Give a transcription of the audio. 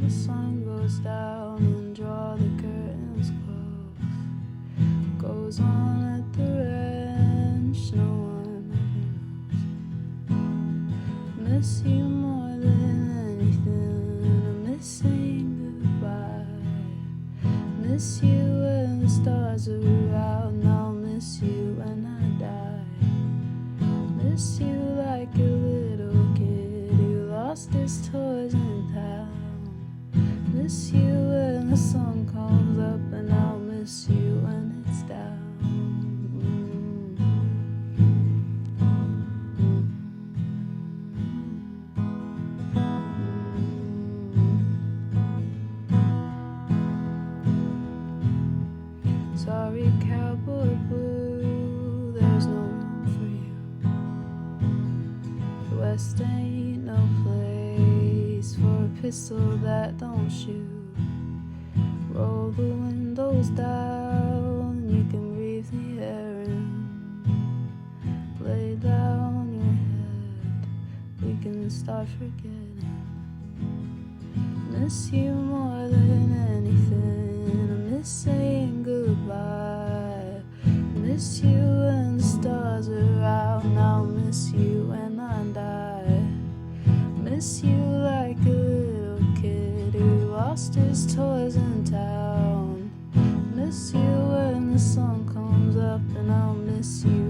the sun goes down and draw the curtains close. Goes on at the ranch, no one ever knows. Miss you more than anything, I'm missing goodbye. Miss you when the stars are out, and I'll miss you when I die. Miss you like a little kid who lost his toys in town. Miss you when the sun comes up, and I'll miss you when it's down. Sorry, cowboy blue, there's no room for you. The West ain't no place for a pistol that don't shoot. Roll the windows down and you can breathe the air in. Lay down your head, we can start forgetting. Miss you more than anything, I miss saying goodbye. Miss you when the stars are out, and I'll miss you when I die. Miss you like a little kid who lost his toys in town. Miss you when the sun comes up, and I'll miss you